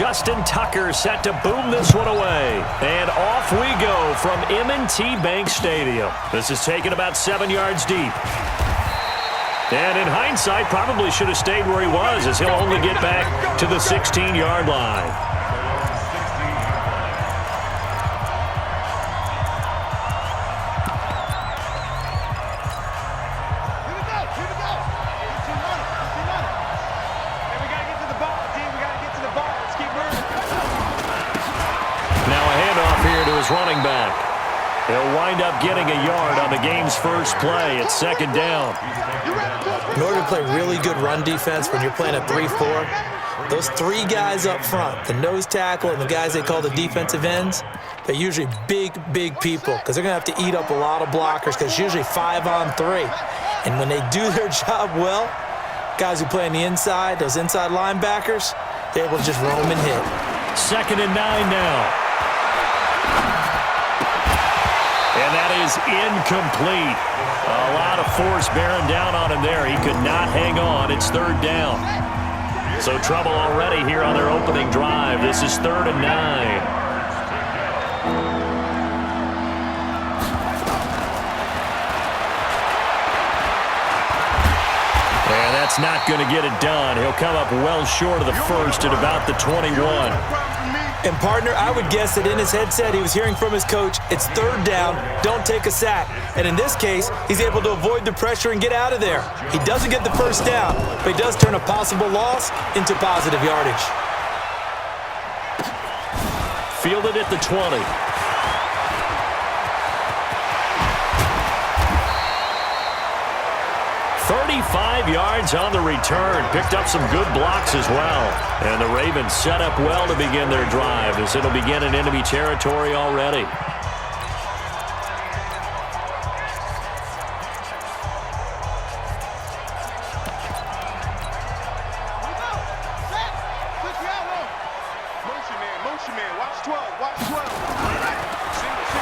Justin Tucker set to boom this one away. And off we go from M&T Bank Stadium. This is taken about 7 yards deep. And in hindsight, probably should have stayed where he was, as he'll only get back to the 16-yard line. Running back. He'll wind up getting a yard on the game's first play. It's second down. In order to play really good run defense when you're playing a 3-4, those three guys up front, the nose tackle and the guys they call the defensive ends, they're usually big people because they're going to have to eat up a lot of blockers because it's usually 5-on-3. And when they do their job well, guys who play on the inside, those inside linebackers, they're able to just roam and hit. Second and 9 now. And that is incomplete. A lot of force bearing down on him there. He could not hang on. It's third down. So trouble already here on their opening drive. This is 3rd and 9. And that's not going to get it done. He'll come up well short of the first at about the 21. And, partner, I would guess that in his headset he was hearing from his coach, it's third down, don't take a sack. And in this case, he's able to avoid the pressure and get out of there. He doesn't get the first down, but he does turn a possible loss into positive yardage. Fielded at the 20. 35 yards on the return. Picked up some good blocks as well. And the Ravens set up well to begin their drive as it'll begin in enemy territory already.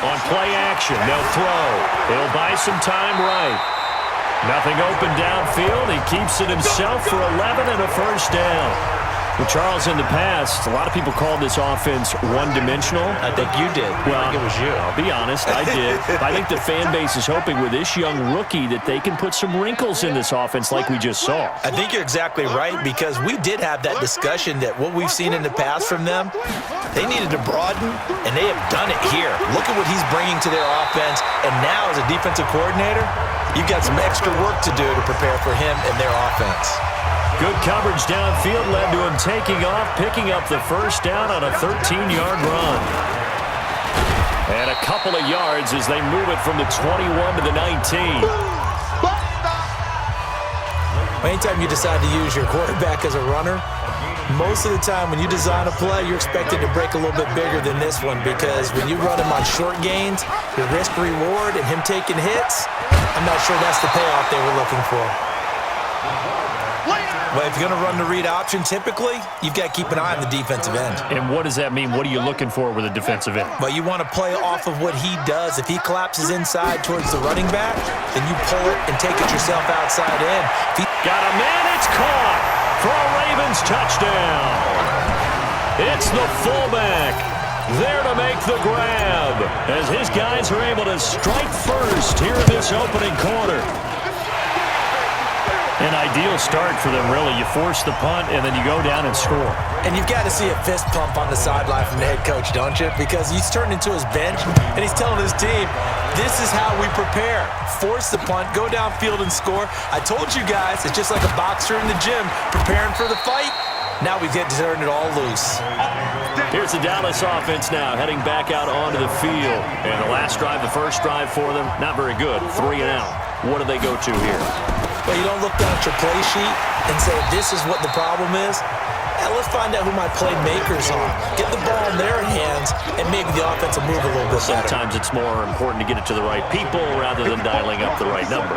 On play action, they'll throw. He'll buy some time right. Nothing open downfield. He keeps it himself for 11 and a first down. Well, Charles, in the past, a lot of people called this offense one-dimensional. I think you did. Well, I think it was you. I'll be honest, I did. I think the fan base is hoping with this young rookie that they can put some wrinkles in this offense like we just saw. I think you're exactly right because we did have that discussion that what we've seen in the past from them, they needed to broaden, and they have done it here. Look at what he's bringing to their offense, and now as a defensive coordinator, you've got some extra work to do to prepare for him and their offense. Good coverage downfield led to him taking off, picking up the first down on a 13-yard run. And a couple of yards as they move it from the 21 to the 19. Anytime you decide to use your quarterback as a runner, most of the time when you design a play, you're expected to break a little bit bigger than this one because when you run him on short gains, your risk-reward and him taking hits, I'm not sure that's the payoff they were looking for. Well, if you're going to run the read option, typically, you've got to keep an eye on the defensive end. And what does that mean? What are you looking for with a defensive end? Well, you want to play off of what he does. If he collapses inside towards the running back, then you pull it and take it yourself outside in. Got a man, it's caught for a Ravens touchdown. It's the fullback there to make the grab as his guys are able to strike first here in this opening quarter. An ideal start for them, really. You force the punt, and then you go down and score. And you've got to see a fist pump on the sideline from the head coach, don't you? Because he's turned into his bench, and he's telling his team, this is how we prepare. Force the punt, go downfield and score. I told you guys, it's just like a boxer in the gym preparing for the fight. Now we get to turn it all loose. Here's the Dallas offense now, heading back out onto the field. And the last drive, the first drive for them, not very good. 3 and out. What do they go to here? Well, you don't look down at your play sheet and say, this is what the problem is. Let's find out who my playmakers are. Get the ball in their hands, and maybe the offense will move a little bit better. Sometimes it's more important to get it to the right people rather than dialing up the right number.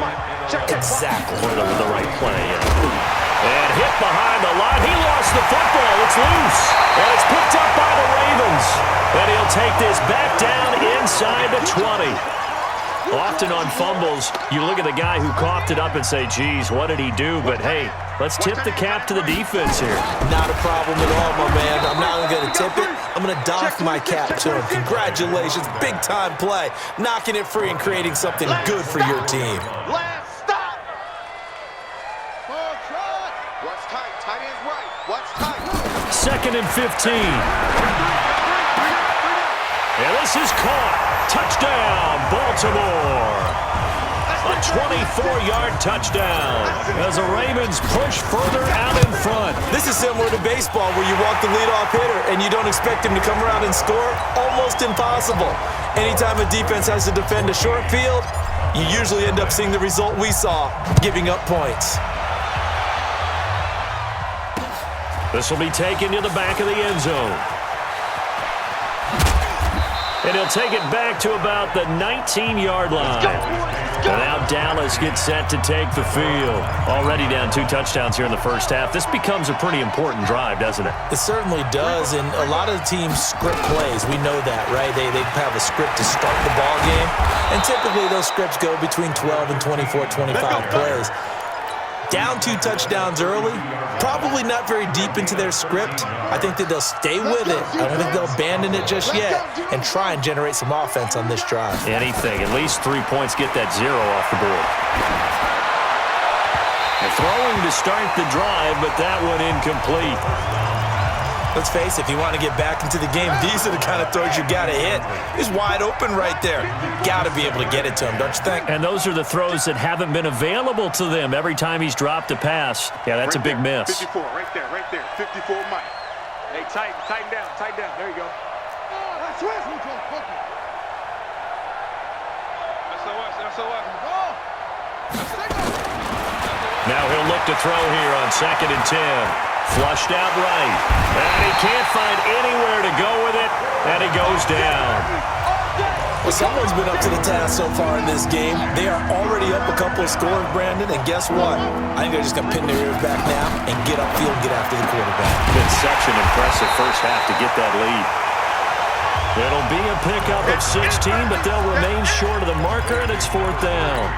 Exactly. Or the right play. And hit behind the line. He lost the football. It's loose. And it's picked up by the Ravens. And he'll take this back down inside the 20. Often on fumbles, you look at the guy who coughed it up and say, geez, what did he do? But, hey, let's tip the cap to the defense here. Not a problem at all, my man. I'm not even going to tip it. I'm going to doff my cap to him. Congratulations. Big-time play. Knocking it free and creating something good for your team. Last stop. What's tight? Tight end's right. What's tight? 2nd and 15. And this is caught. Touchdown, Baltimore. A 24-yard touchdown as the Ravens push further out in front. This is similar to baseball where you walk the leadoff hitter and you don't expect him to come around and score. Almost impossible. Anytime a defense has to defend a short field, you usually end up seeing the result we saw, giving up points. This will be taken to the back of the end zone. And he'll take it back to about the 19-yard line. And now Dallas gets set to take the field. Already down 2 touchdowns here in the first half. This becomes a pretty important drive, doesn't it? It certainly does, and a lot of the teams script plays. We know that, right? They have a script to start the ball game, and typically those scripts go between 12 and 24, 25 plays. Down 2 touchdowns early, probably not very deep into their script. I think that they'll stay with it. I don't think they'll abandon it just yet and try and generate some offense on this drive. Anything. At least 3 points, get that 0 off the board. And throwing to start the drive, but that one incomplete. Let's face it, if you want to get back into the game, these are the kind of throws you got to hit. He's wide open right there. Got to be able to get it to him, don't you think? And those are the throws that haven't been available to them every time he's dropped a pass. Yeah, that's a big miss. 54, right there. 54, Mike. Hey, tighten down. There you go. Now he'll look to throw here on 2nd and 10. Flushed out right. And he can't find anywhere to go with it. And he goes down. Well, someone's been up to the task so far in this game. They are already up a couple of scores, Brandon, and guess what? I think they're just going to pin their ears back now and get upfield and get after the quarterback. Been such an impressive first half to get that lead. It'll be a pickup at 16, but they'll remain short of the marker, and it's 4th down.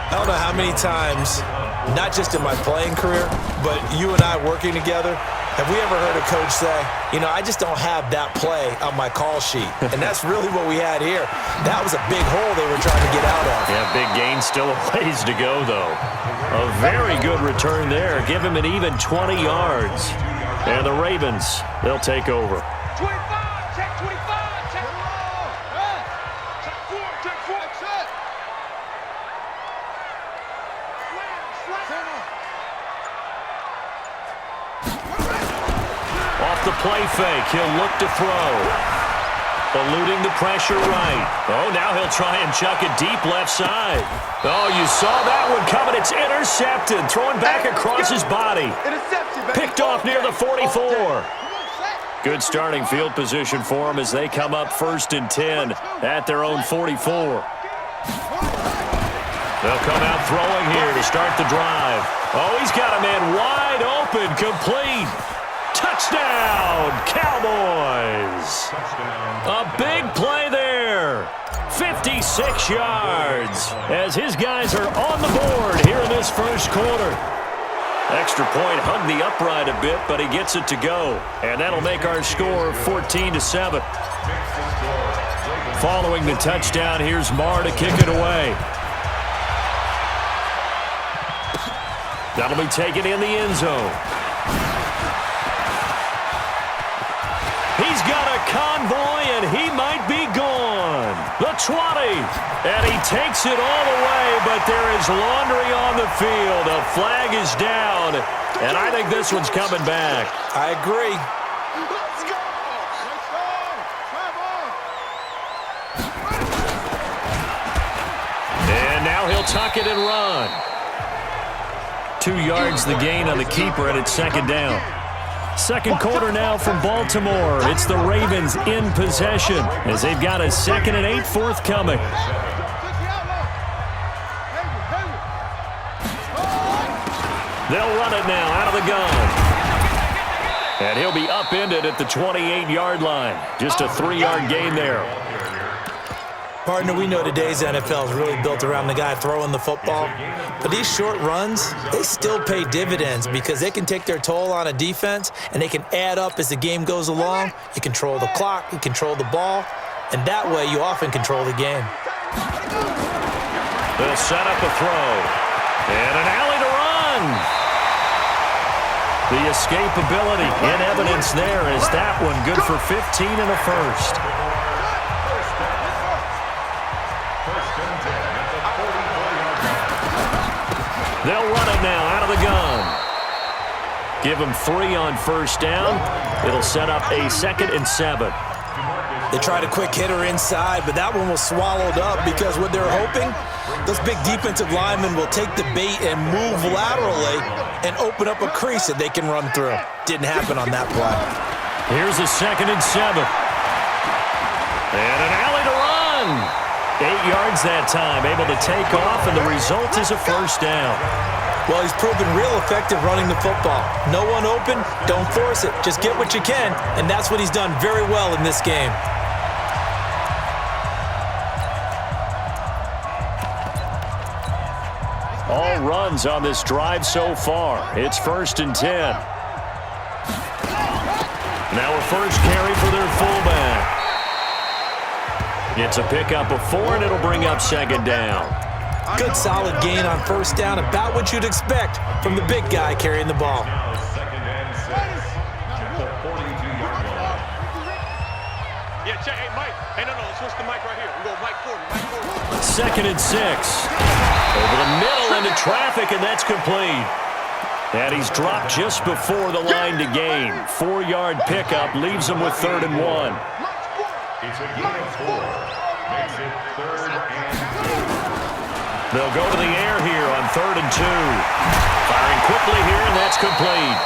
I don't know how many times, not just in my playing career, but you and I working together, have we ever heard a coach say, you know, I just don't have that play on my call sheet. And that's really what we had here. That was a big hole they were trying to get out of. Yeah, big gain, still a ways to go, though. A very good return there. Give him an even 20 yards. And the Ravens, they'll take over. 25, check 25, check 4, check 4. Off the play fake, he'll look to throw. Eluding the pressure right. Oh, now he'll try and chuck it deep left side. Oh, you saw that one coming. It's intercepted. Throwing back across his body. Picked off near the 44. Good starting field position for him as they come up 1st and 10 at their own 44. They'll come out throwing here to start the drive. Oh, he's got a man wide open, complete. Touchdown, Cowboys. A big play there. 56 yards as his guys are on the board here in this first quarter. Extra point hugged the upright a bit, but he gets it to go. And that'll make our score 14-7. Following the touchdown, here's Marr to kick it away. That'll be taken in the end zone. He's got a convoy, and he might be gone. The 20. And he takes it all the way, but there is laundry on the field. A flag is down, and I think this one's coming back. I agree. Let's go! And now he'll tuck it and run. 2 yards the gain on the keeper, and it's 2nd down. Second quarter now from Baltimore. It's the Ravens in possession as they've got a 2nd and 8 forthcoming. They'll run it now out of the gun. And he'll be upended at the 28-yard line. Just a 3-yard gain there. Partner, we know today's NFL is really built around the guy throwing the football. But these short runs, they still pay dividends because they can take their toll on a defense and they can add up as the game goes along. You control the clock, you control the ball, and that way you often control the game. They'll set up a throw. And an alley to run. The escapability in evidence there is that one good for 15 and a first. They'll run it now out of the gun. Give them 3 on first down. It'll set up a 2nd and 7. They tried a quick hitter inside, but that one was swallowed up because what they're hoping, those big defensive linemen will take the bait and move laterally and open up a crease that they can run through. Didn't happen on that play. Here's a 2nd and 7. And an alley to run. 8 yards that time, able to take off, and the result is a first down. Well, he's proven real effective running the football. No one open, don't force it. Just get what you can, and that's what he's done very well in this game. All runs on this drive so far. It's 1st and 10. Now a first carry for their fullback. It's a pickup of 4, and it'll bring up 2nd down. Good solid gain on first down, about what you'd expect from the big guy carrying the ball. Yeah, check. Hey, Mike. Hey, no, switch the mic right here. We go Mike 40, Mike 40. 2nd and 6. Over the middle into traffic, and that's complete. And he's dropped just before the line to gain. 4-yard pickup leaves him with 3rd and 1. It's a gain of 4. Makes it 3rd and 2. They'll go to the air here on 3rd and 2. Firing quickly here, and that's complete.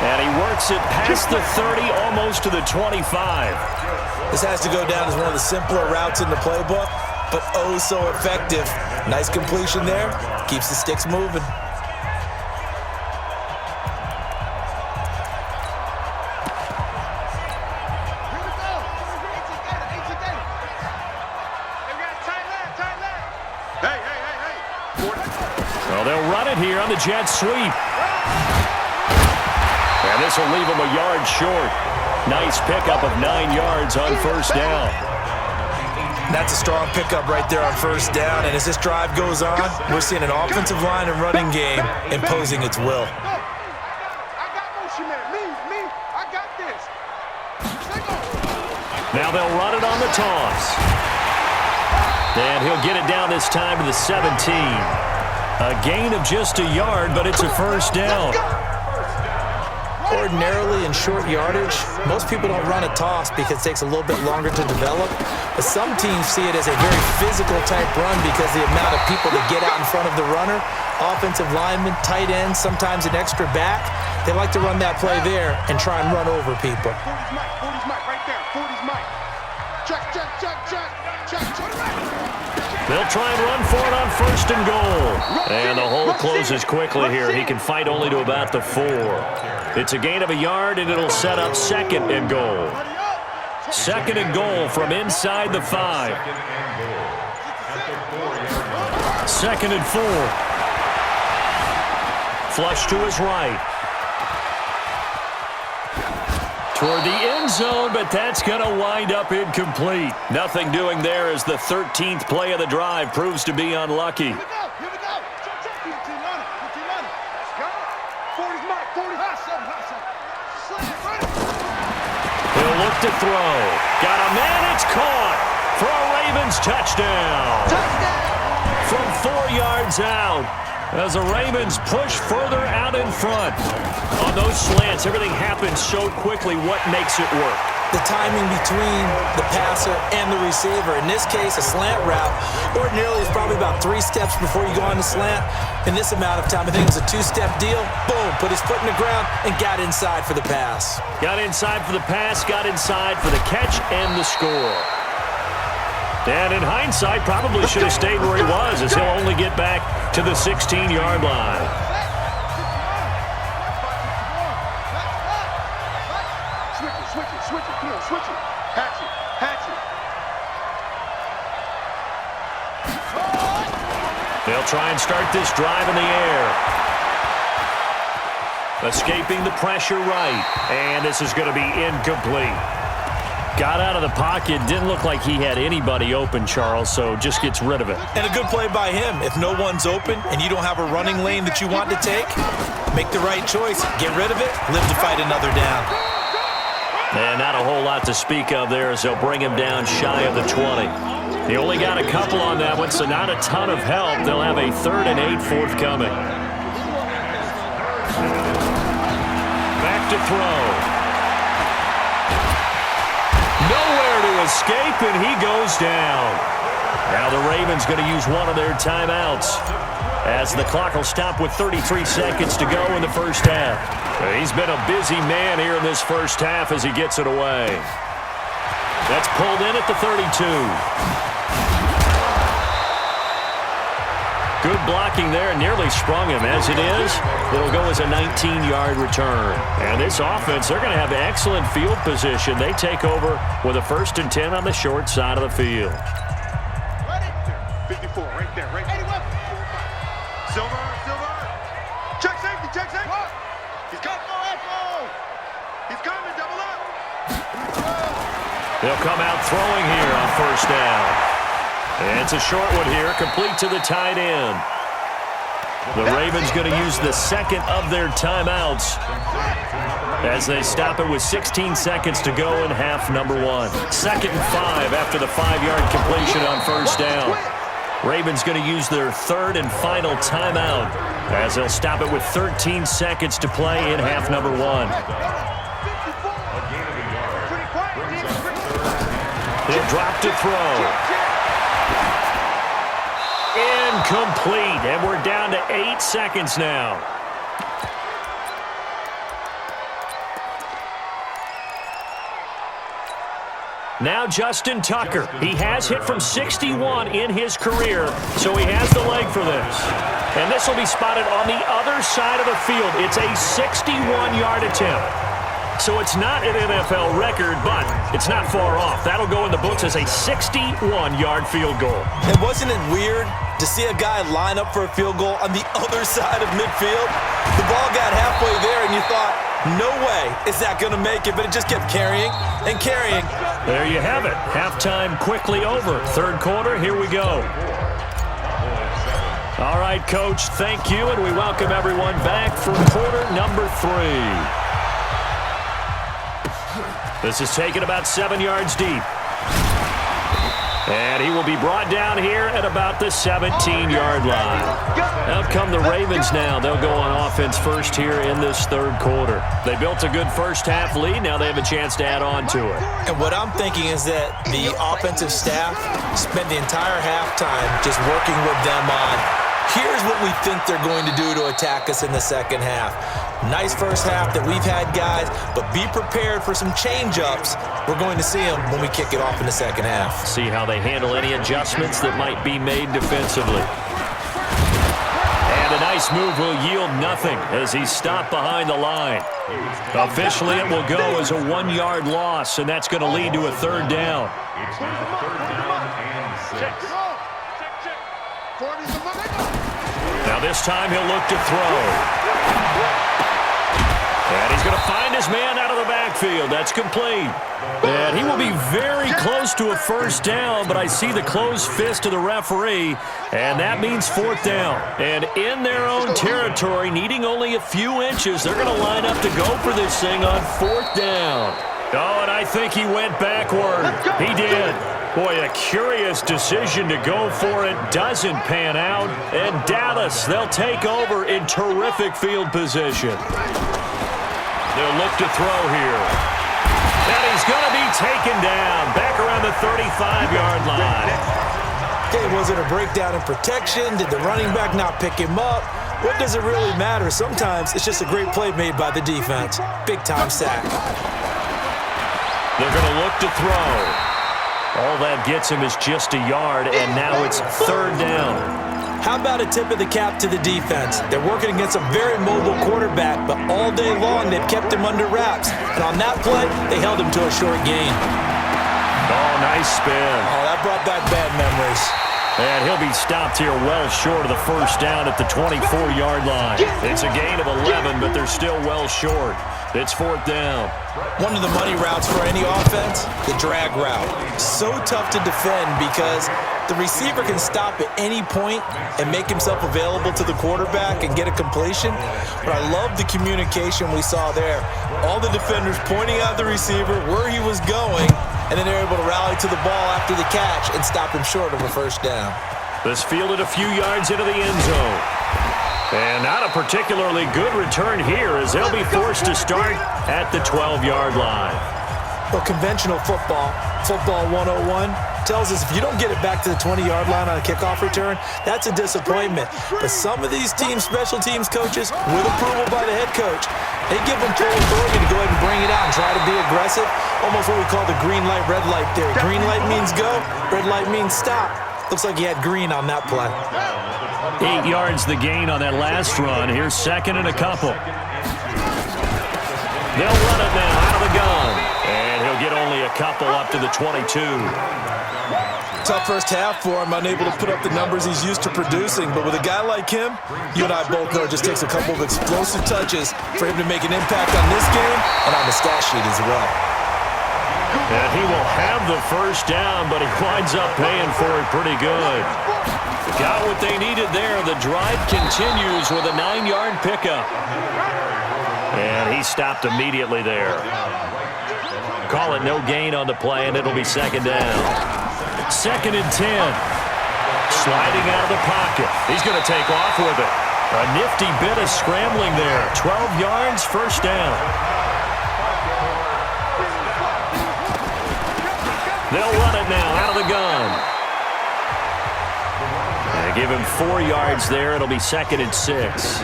And he works it past the 30, almost to the 25. This has to go down as one of the simpler routes in the playbook, but oh so effective. Nice completion there. Keeps the sticks moving. Well, they'll run it here on the jet sweep. And this will leave them a yard short. Nice pickup of 9 yards on first down. That's a strong pickup right there on first down. And as this drive goes on, we're seeing an offensive line and running game imposing its will. Now they'll run it on the toss. And he'll get it down this time to the 17. A gain of just a yard, but it's a first down. Ordinarily in short yardage, most people don't run a toss because it takes a little bit longer to develop. But some teams see it as a very physical type run because the amount of people that get out in front of the runner, offensive linemen, tight ends, sometimes an extra back, they like to run that play there and try and run over people. 40's Mike, right there. 40's Mike. Check. They'll try and run for it on 1st and goal. And the hole closes quickly here. He can fight only to about the 4. It's a gain of a yard, and it'll set up 2nd and goal. 2nd and goal from inside the 5. 2nd and 4. Flush to his right. Toward the end zone, but that's going to wind up incomplete. Nothing doing there as the 13th play of the drive proves to be unlucky. Here we go. He'll look to throw. Got a man, it's caught for a Ravens touchdown. From 4 yards out. As the Ravens push further out in front. On those slants, everything happens so quickly. What makes it work? The timing between the passer and the receiver. In this case, a slant route. Ordinarily, it's probably about 3 steps before you go on the slant. In this amount of time, I think it was a 2-step deal. Boom, put his foot in the ground and got inside for the pass. Got inside for the pass, got inside for the catch and the score. And in hindsight, probably should have stayed where he was, as he'll only get back to the 16-yard line. Switch it. Come on, switch it. Hatch it. They'll try and start this drive in the air. Escaping the pressure right. And this is going to be incomplete. Got out of the pocket. Didn't look like he had anybody open, Charles, so just gets rid of it. And a good play by him. If no one's open and you don't have a running lane that you want to take, make the right choice. Get rid of it. Live to fight another down. And not a whole lot to speak of there as they'll bring him down shy of the 20. He only got a couple on that one, so not a ton of help. They'll have a 3rd and 8 forthcoming. Back to throw. Nowhere to escape, and he goes down. Now the Ravens going to use one of their timeouts as the clock will stop with 33 seconds to go in the first half. He's been a busy man here in this first half as he gets it away. That's pulled in at the 32. Good blocking there, nearly sprung him. As it is, it'll go as a 19-yard return. And this offense, they're going to have excellent field position. They take over with a 1st and 10 on the short side of the field. 54, right there, right there. Silver. Check safety. He's coming. He's coming, double up. They'll come out throwing here on 1st down. And it's a short one here, complete to the tight end. The Ravens going to use the second of their timeouts as they stop it with 16 seconds to go in half number 1. 2nd and 5 after the 5-yard completion on 1st down. Ravens going to use their 3rd and final timeout as they'll stop it with 13 seconds to play in half number 1. He'll drop to throw. Incomplete, and we're down to 8 seconds now. Now Justin Tucker. He has hit from 61 in his career, so he has the leg for this. And this will be spotted on the other side of the field. It's a 61-yard attempt. So it's not an NFL record, but it's not far off. That'll go in the books as a 61-yard field goal. And wasn't it weird to see a guy line up for a field goal on the other side of midfield? The ball got halfway there, and you thought, no way is that going to make it, but it just kept carrying and carrying. There you have it. Halftime quickly over. 3rd quarter, here we go. All right, Coach, thank you, and we welcome everyone back for quarter number 3. This is taken about 7 yards deep. And he will be brought down here at about the 17-yard line. Out come the Ravens now. They'll go on offense first here in this 3rd quarter. They built a good first half lead. Now they have a chance to add on to it. And what I'm thinking is that the offensive staff spent the entire halftime just working with them on, here's what we think they're going to do to attack us in the second half. Nice first half that we've had, guys, but be prepared for some change-ups. We're going to see them when we kick it off in the second half. See how they handle any adjustments that might be made defensively. And a nice move will yield nothing as he's stopped behind the line. Officially, it will go as a 1-yard loss, and that's going to lead to a 3rd down. It's now 3rd down and 6. Now this time he'll look to throw. And he's going to find his man out of the backfield. That's complete. And he will be very close to a 1st down, but I see the closed fist of the referee, and that means 4th down. And in their own territory, needing only a few inches, they're going to line up to go for this thing on 4th down. Oh, and I think he went backward. He did. Boy, a curious decision to go for it. Doesn't pan out. And Dallas, they'll take over in terrific field position. They'll look to throw here. And he's going to be taken down back around the 35-yard line. Okay, was it a breakdown in protection? Did the running back not pick him up? What does it really matter? Sometimes it's just a great play made by the defense. Big-time sack. They're going to look to throw. All that gets him is just a yard, and now it's 3rd down. How about a tip of the cap to the defense? They're working against a very mobile quarterback, but all day long they've kept him under wraps. And on that play, they held him to a short gain. Oh, nice spin. Oh, that brought back bad memories. And he'll be stopped here well short of the first down at the 24-yard line. It's a gain of 11, but they're still well short. It's fourth down. One of the money routes for any offense, the drag route. So tough to defend because the receiver can stop at any point and make himself available to the quarterback and get a completion. But I love the communication we saw there. All the defenders pointing out the receiver, where he was going, and then they're able to rally to the ball after the catch and stop him short of a first down. This fielded a few yards into the end zone. And not a particularly good return here as they'll be forced to start at the 12-yard line. Well, conventional football 101, tells us if you don't get it back to the 20-yard line on a kickoff return, that's a disappointment. But some of these teams, special teams coaches, with approval by the head coach, they give them full authority to go ahead and bring it out and try to be aggressive. Almost what we call the green light, red light theory. Green light means go, red light means stop. Looks like he had green on that play. 8 yards the gain on that last run. Here's second and a couple. They'll run it now out of the gun. And he'll get only a couple up to the 22. Tough first half for him, unable to put up the numbers he's used to producing. But with a guy like him, you and I both know it just takes a couple of explosive touches for him to make an impact on this game and on the stat sheet as well. And he will have the first down, but he winds up paying for it pretty good. Got what they needed there. The drive continues with a 9-yard pickup. And he stopped immediately there. Call it no gain on the play, and it'll be second down. Second and 10. Sliding out of the pocket. He's going to take off with it. A nifty bit of scrambling there. 12 yards, first down. They'll run it now out of the gun. They give him 4 yards there. It'll be second and 6.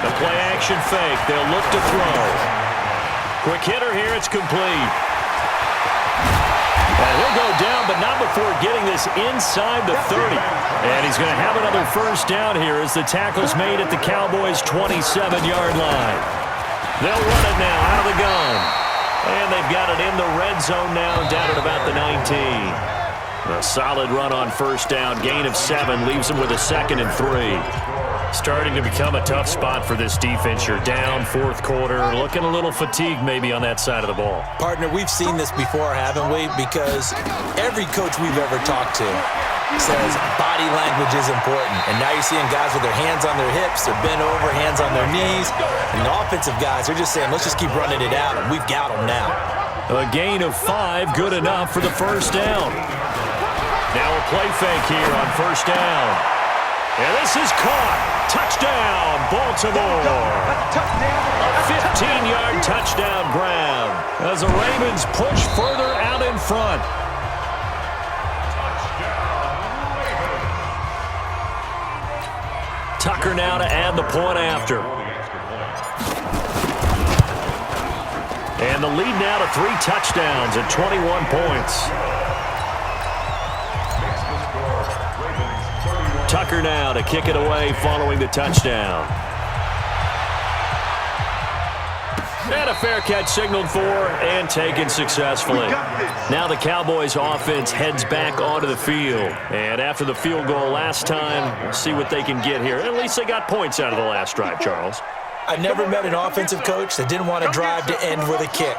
The play action fake. They'll look to throw. Quick hitter here. It's complete. And he'll go down, but not before getting this inside the 30. And he's going to have another first down here as the tackle's made at the Cowboys' 27-yard line. They'll run it now out of the gun. And they've got it in the red zone now, down at about the 19. A solid run on first down. Gain of 7 leaves them with a second and 3. Starting to become a tough spot for this defense. You're down fourth quarter. Looking a little fatigued maybe on that side of the ball. Partner, we've seen this before, haven't we? Because every coach we've ever talked to says body language is important. And now you're seeing guys with their hands on their hips, they're bent over, hands on their knees. And the offensive guys, they're just saying, let's just keep running it out, and we've got them now. A gain of 5, good enough for the first down. Now a play fake here on first down. And this is caught. Touchdown, Baltimore. A 15-yard touchdown grab as the Ravens push further out in front. Tucker now to add the point after. And the lead now to 3 touchdowns at 21 points. Tucker now to kick it away following the touchdown. And a fair catch signaled for and taken successfully. Now the Cowboys offense heads back onto the field. And after the field goal last time, we'll see what they can get here. At least they got points out of the last drive, Charles. I never met an offensive coach that didn't want to drive to end with a kick.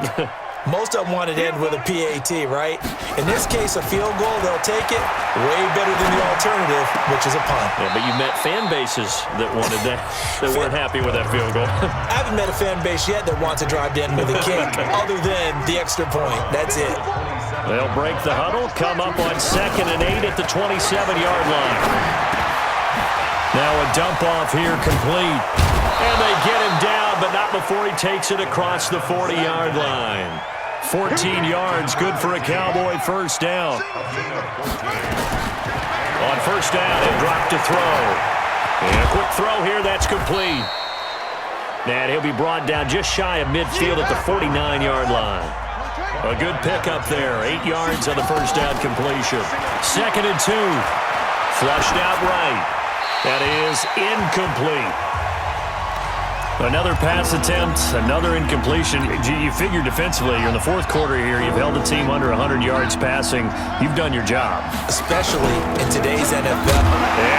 Most of them wanted to end with a PAT, right? In this case, a field goal, they'll take it. Way better than the alternative, which is a punt. Yeah, but you met fan bases that wanted that, that weren't happy with that field goal. I haven't met a fan base yet that wants to drive to end with a kick, other than the extra point. That's it. They'll break the huddle, come up on second and 8 at the 27-yard line. Now a dump off here complete. And they get him down, but not before he takes it across the 40-yard line. 14 yards, good for a Cowboy first down. On first down, he'll drop to throw. And a quick throw here, that's complete. And he'll be brought down just shy of midfield at the 49-yard line. A good pickup there, 8 yards on the first down completion. Second and 2, flushed out right. That is incomplete. Another pass attempt, another incompletion. You figure defensively, you're in the fourth quarter here. You've held the team under 100 yards passing. You've done your job. Especially in today's NFL.